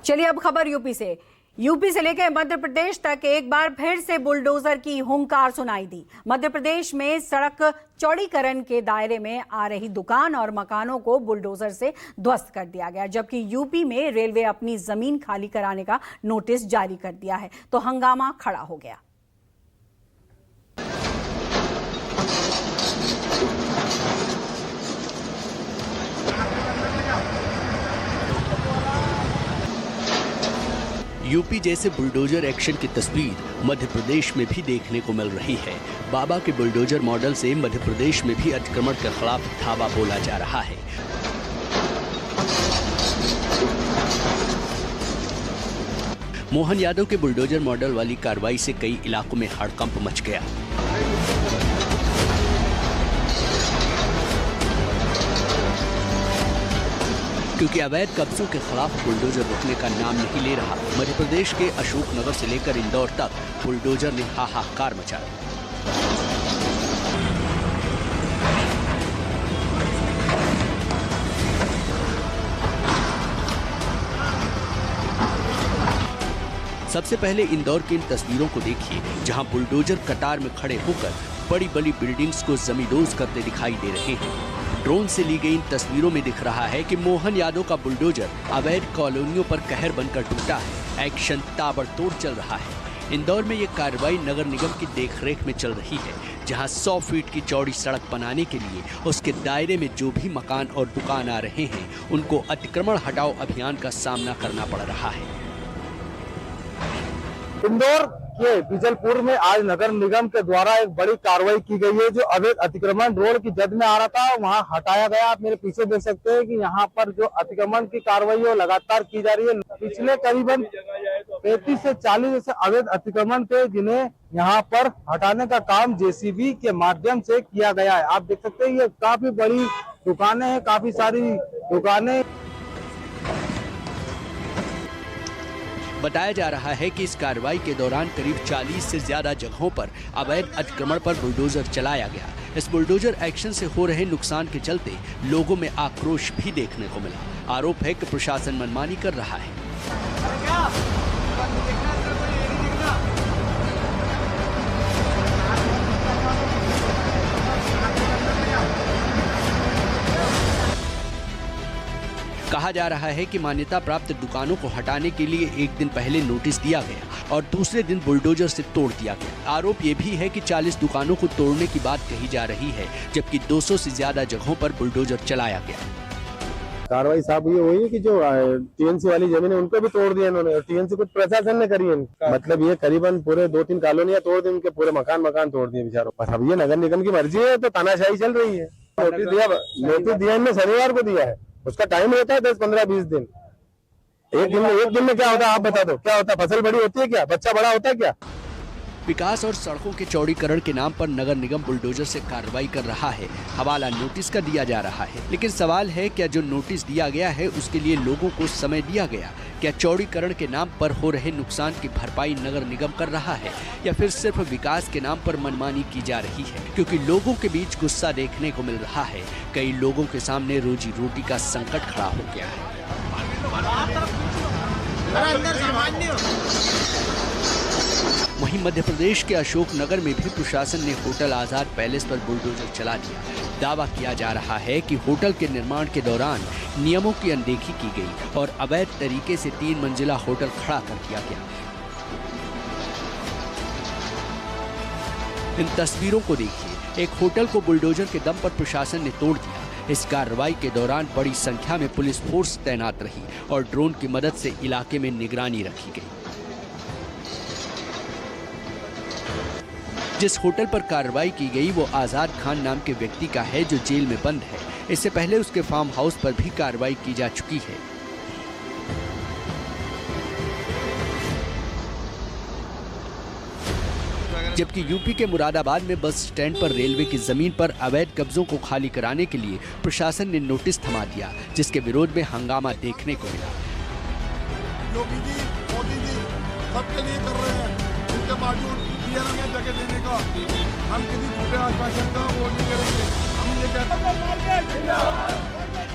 चलिए अब खबर यूपी से लेकर मध्य प्रदेश तक एक बार फिर से बुलडोजर की हुंकार सुनाई दी। मध्य प्रदेश में सड़क चौड़ीकरण के दायरे में आ रही दुकान और मकानों को बुलडोजर से ध्वस्त कर दिया गया, जबकि यूपी में रेलवे अपनी जमीन खाली कराने का नोटिस जारी कर दिया है तो हंगामा खड़ा हो गया। यूपी जैसे बुलडोजर एक्शन की तस्वीर मध्य प्रदेश में भी देखने को मिल रही है। बाबा के बुलडोजर मॉडल से मध्य प्रदेश में भी अतिक्रमण के खिलाफ धावा बोला जा रहा है। मोहन यादव के बुलडोजर मॉडल वाली कार्रवाई से कई इलाकों में हड़कंप मच गया। क्योंकि अवैध कब्जों के खिलाफ बुलडोजर रुकने का नाम नहीं ले रहा। मध्य प्रदेश के अशोकनगर से लेकर इंदौर तक बुलडोजर ने हाहाकार मचा दिया। सबसे पहले इंदौर की इन तस्वीरों को देखिए, जहां बुलडोजर कतार में खड़े होकर बड़ी बड़ी बिल्डिंग्स को जमींदोज करते दिखाई दे रहे हैं। ड्रोन से ली गई इन तस्वीरों में दिख रहा है कि मोहन यादव का बुलडोजर अवैध कॉलोनियों पर कहर बनकर टूटा है। एक्शन ताबड़तोड़ चल रहा है। इंदौर में ये कार्रवाई नगर निगम की देखरेख में चल रही है, जहां 100 फीट की चौड़ी सड़क बनाने के लिए उसके दायरे में जो भी मकान और दुकान आ रहे हैं, उनको अतिक्रमण हटाओ अभियान का सामना करना पड़ रहा है। इंदौर के बीजलपुर में आज नगर निगम के द्वारा एक बड़ी कार्रवाई की गई है। जो अवैध अतिक्रमण रोड की जद में आ रहा था, वहां हटाया गया। आप मेरे पीछे देख सकते हैं कि यहाँ पर जो अतिक्रमण की कार्रवाई है लगातार की जा रही है। पिछले करीबन 35 से 40 ऐसे अवैध अतिक्रमण थे, जिन्हें यहाँ पर हटाने का काम जेसीबी के माध्यम से किया गया है। आप देख सकते हैं ये काफी बड़ी दुकानें हैं, काफी सारी दुकानें। बताया जा रहा है कि इस कार्रवाई के दौरान करीब 40 से ज्यादा जगहों पर अवैध अतिक्रमण पर बुलडोजर चलाया गया। इस बुलडोजर एक्शन से हो रहे नुकसान के चलते लोगों में आक्रोश भी देखने को मिला। आरोप है कि प्रशासन मनमानी कर रहा है। कहा जा रहा है कि मान्यता प्राप्त दुकानों को हटाने के लिए एक दिन पहले नोटिस दिया गया और दूसरे दिन बुलडोजर से तोड़ दिया गया। आरोप ये भी है कि 40 दुकानों को तोड़ने की बात कही जा रही है, जबकि 200 से ज्यादा जगहों पर बुलडोजर चलाया गया। कार्रवाई साहब ये हुई है कि जो टीएनसी वाली जमीन है उनको भी तोड़ दिया इन्होंने, और टीएनसी कुछ प्रशासन ने करी है। मतलब ये करीबन पूरे 2-3 कॉलोनियां तोड़ दी, उनके पूरे मकान तोड़ दिए बेचारों। बस अब ये नगर निगम की मर्जी है, तो तानाशाही चल रही है। नोटिस दिया इनने शनिवार को दिया है, उसका टाइम होता है 10, 15, 20 दिन। एक दिन में क्या होता है आप बता दो, क्या होता है? फसल बड़ी होती है क्या? बच्चा बड़ा होता है क्या? विकास और सड़कों के चौड़ीकरण के नाम पर नगर निगम बुलडोजर से कार्रवाई कर रहा है। हवाला नोटिस का दिया जा रहा है, लेकिन सवाल है क्या जो नोटिस दिया गया है उसके लिए लोगों को समय दिया गया? क्या चौड़ीकरण के नाम पर हो रहे नुकसान की भरपाई नगर निगम कर रहा है, या फिर सिर्फ विकास के नाम पर मनमानी की जा रही है? क्योंकि लोगों के बीच गुस्सा देखने को मिल रहा है। कई लोगों के सामने रोजी रोटी का संकट खड़ा हो गया है। वहीं मध्य प्रदेश के अशोकनगर में भी प्रशासन ने होटल आजाद पैलेस पर बुलडोजर चला दिया। दावा किया जा रहा है कि होटल के निर्माण के दौरान नियमों की अनदेखी की गई और अवैध तरीके से 3 मंजिला होटल खड़ा कर दिया गया। इन तस्वीरों को देखिए, एक होटल को बुलडोजर के दम पर प्रशासन ने तोड़ दिया। इस कार्रवाई के दौरान बड़ी संख्या में पुलिस फोर्स तैनात रही और ड्रोन की मदद से इलाके में निगरानी रखी गई। जिस होटल पर कार्रवाई की गई वो आजाद खान नाम के व्यक्ति का है, जो जेल में बंद है। इससे पहले उसके फार्म हाउस पर भी कार्रवाई की जा चुकी है। जबकि यूपी के मुरादाबाद में बस स्टैंड पर रेलवे की जमीन पर अवैध कब्जों को खाली कराने के लिए प्रशासन ने नोटिस थमा दिया, जिसके विरोध में हंगामा देखने को मिला। योगी जी, मोदी जी सबके लिए कर रहे हैं, उनके बावजूद जगह देने का हम किसी झूठे आश्वासन का वो नहीं करेंगे। हम ये कहते हैं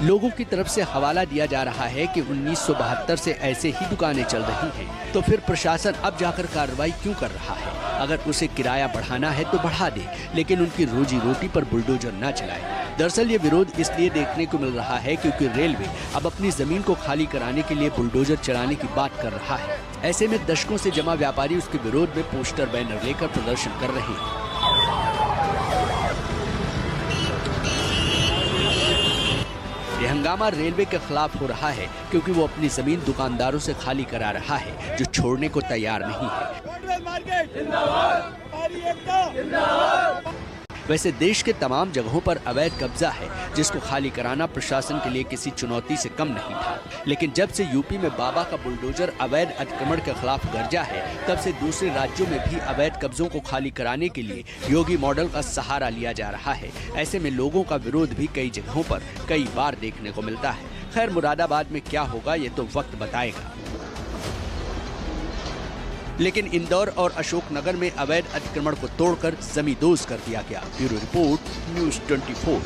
लोगों की तरफ से हवाला दिया जा रहा है कि 1972 से ऐसे ही दुकानें चल रही हैं, तो फिर प्रशासन अब जाकर कार्रवाई क्यों कर रहा है? अगर उसे किराया बढ़ाना है तो बढ़ा दे, लेकिन उनकी रोजी रोटी पर बुलडोजर न चलाए। दरअसल ये विरोध इसलिए देखने को मिल रहा है क्योंकि रेलवे अब अपनी जमीन को खाली कराने के लिए बुलडोजर चलाने की बात कर रहा है। ऐसे में दशकों से जमा व्यापारी उसके विरोध में पोस्टर बैनर लेकर प्रदर्शन कर रहे हैं। ये हंगामा रेलवे के खिलाफ हो रहा है क्योंकि वो अपनी जमीन दुकानदारों से खाली करा रहा है जो छोड़ने को तैयार नहीं है। वैसे देश के तमाम जगहों पर अवैध कब्जा है जिसको खाली कराना प्रशासन के लिए किसी चुनौती से कम नहीं था, लेकिन जब से यूपी में बाबा का बुलडोजर अवैध अतिक्रमण के खिलाफ गरजा है, तब से दूसरे राज्यों में भी अवैध कब्जों को खाली कराने के लिए योगी मॉडल का सहारा लिया जा रहा है। ऐसे में लोगों का विरोध भी कई जगहों पर कई बार देखने को मिलता है। खैर, मुरादाबाद में क्या होगा ये तो वक्त बताएगा, लेकिन इंदौर और अशोकनगर में अवैध अतिक्रमण को तोड़कर जमींदोज कर दिया गया। Bureau report, news 24।